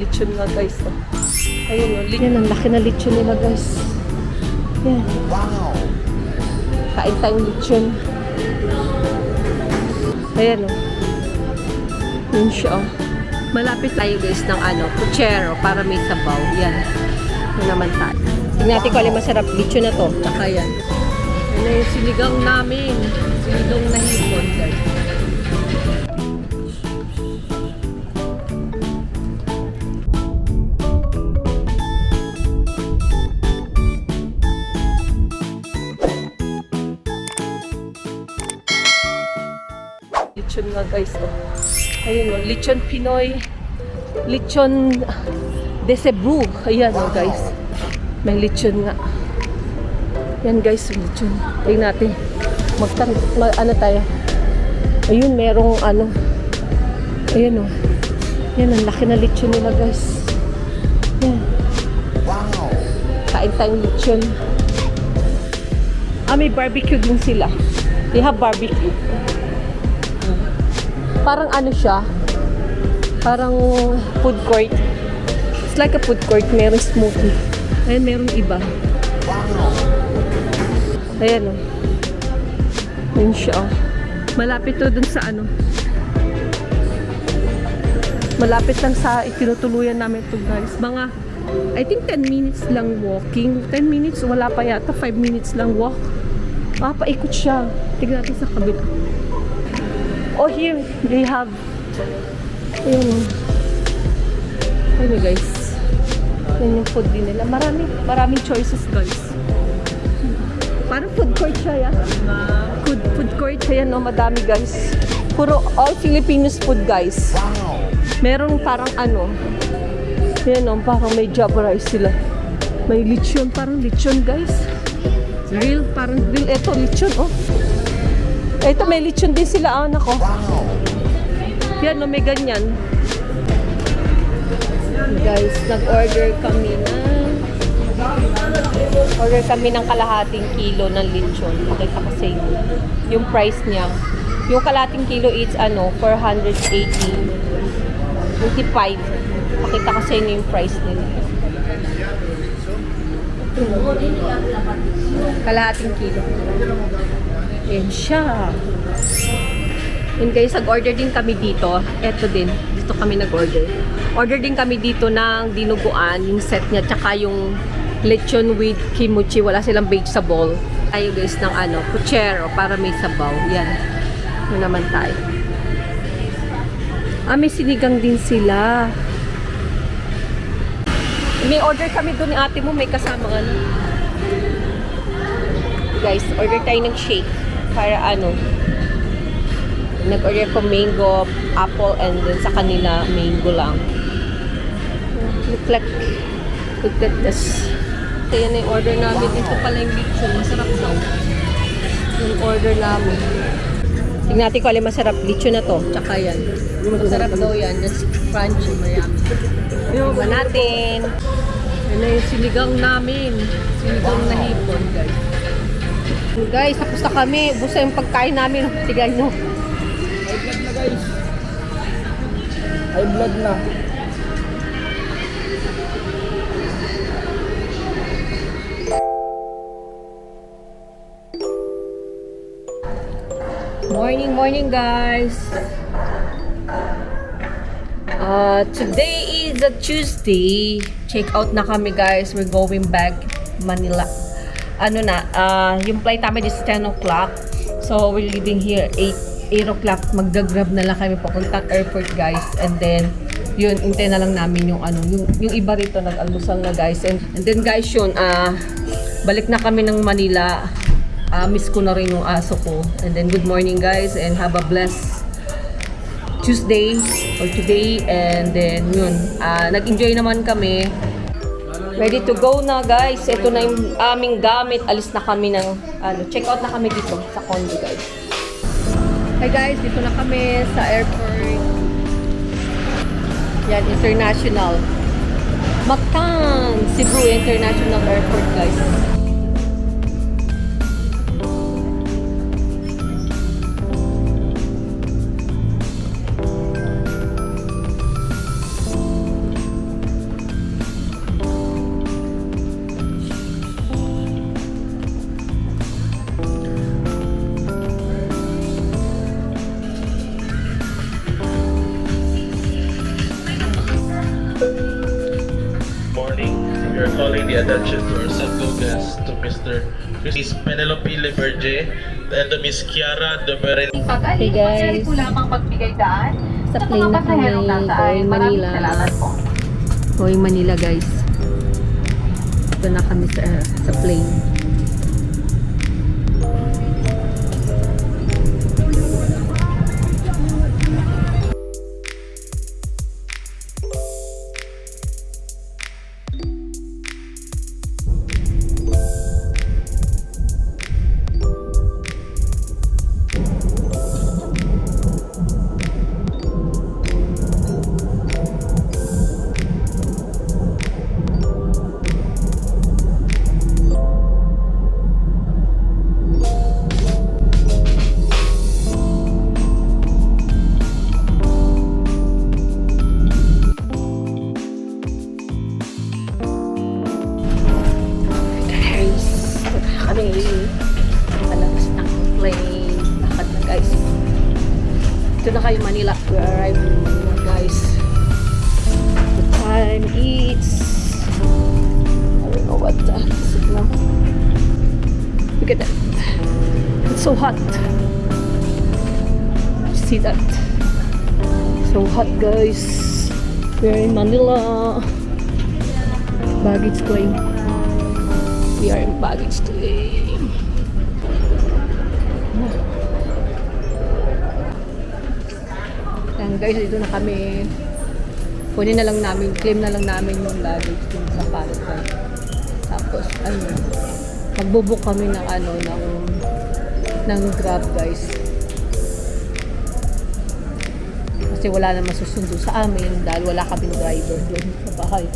Lechon nga guys. Oh. Ayun o. Yan, ang laki na lechon nila guys. Yan. Wow! Kain tayong lechon. Ayan o. Yun siya o. Malapit tayo guys ng puchero para may sabaw. Yan. Yan naman tayo. Tingnan natin kung alin masarap lechon na to. Tsaka yan. Yan na yung sinigang namin. Sinigang na hipon guys. Lechon nga guys. Oh. Ayun o. Lechon Pinoy. Lechon de Cebu. Ayan o guys. May lechon nga. Yan guys. Lechon. Tingnan natin. Ano tayo? Ayun. Merong Ayan o. Yan. Ang laki na lechon nila guys. Yan. Wow. Kain tayong lechon. May barbecue din sila. They have barbecue. Parang siya, parang food court. It's like a food court, meron smokey. Ayan, meron iba. Ayan o. Ayan siya o. Malapit to dun sa malapit lang sa itinutuluyan namin to guys. Mga, I think 10 minutes lang walking. 10 minutes, wala pa yata. 5 minutes lang walk. Paikot siya. Tignan natin sa kabila. Oh, here they have ayun guys. Yan yung food din nila. Maraming choices guys. Parang food court siya, Food court siya yan, madami guys. Puro all Filipinos food guys. Meron parang yan parang may java rice sila. May lechon, parang lechon guys. Parang grill. Eto, lechon Ito, may lechon din sila, anak ko. Wow. Yan, may ganyan. Guys, nag-order kami ng kalahating kilo ng lechon. Pakita ko sa inyo. Yung price niya. Yung kalahating kilo is 480. 25. Pakita ko sa inyo yung price nila. Kalahating kilo. Yan siya. Yun guys, nag-order din kami dito. Eto din. Dito kami nag-order. Order din kami dito ng dinuguan, yung set niya, tsaka yung lechon with kimchi. Wala silang vegetable. Tayo guys ng puchero para may sabaw. Yan. Yun naman tayo. May sinigang din sila. May order kami doon ni ate mo. May kasama guys, order tayo ng shake. Para nag-order ko mango, apple, and then sa kanila mango lang. Look at this. So yan yung order namin. Ito pala yung lechon. Masarap daw. Yung order namin. Tingnan natin kung alin masarap. Lechon na to. Tsaka yan. Masarap daw yan. Just crunchy. Mayami. Tingnan natin. Yan na yung sinigang namin. Sinigang na hipon, guys. Guys, tapos na kami. Ubus na yung pagkain namin. Tigay nyo. High blood na guys. High blood na. Morning guys. Today is a Tuesday. Check out na kami guys. We're going back Manila. Yung flight namin is 10 o'clock. So, we're leaving here 8 o'clock. Magda-grab na lang kami papuntang airport, guys. And then, yun, hintay na lang namin yung iba rito, nag-almusal na, guys. And then, guys, yun, balik na kami ng Manila. Miss ko na rin yung aso ko. And then, good morning, guys. And have a blessed Tuesday or today. And then, yun, nag-enjoy naman kami. Ready to go na guys. Ito na yung aming gamit. Alis na kami ng check out na kami dito sa condo guys. Hi guys, dito na kami sa airport. Yan, international. Mactan, Cebu International Airport guys. We're calling the attention to our subgo guests, to Mr. Miss Penelope Leverge and to Miss Kiara Domerel. Hey guys, po lamang magbigay daan sa sa plane mga na kami, pasaherong nasa ay. going Maraming Manila. salamat po. Going Manila guys. Ito na kami sa plane. Guys, ito na kami. Palabas ng plane. Lakad na guys. Ito na kayo Manila. We arrived in Manila guys. The time is I don't know what time is it now. Look at that. It's so hot. See that? So hot guys. We're in Manila. Baggage claim. We are in baggage claim. Yan guys, dito na kami. Kunin na lang namin, claim na lang namin yung luggage dun sa pallet guys. Tapos, magbubook kami ng ng Grab guys. Kasi wala na masusundo sa amin dahil wala kaming driver doon sa bahay.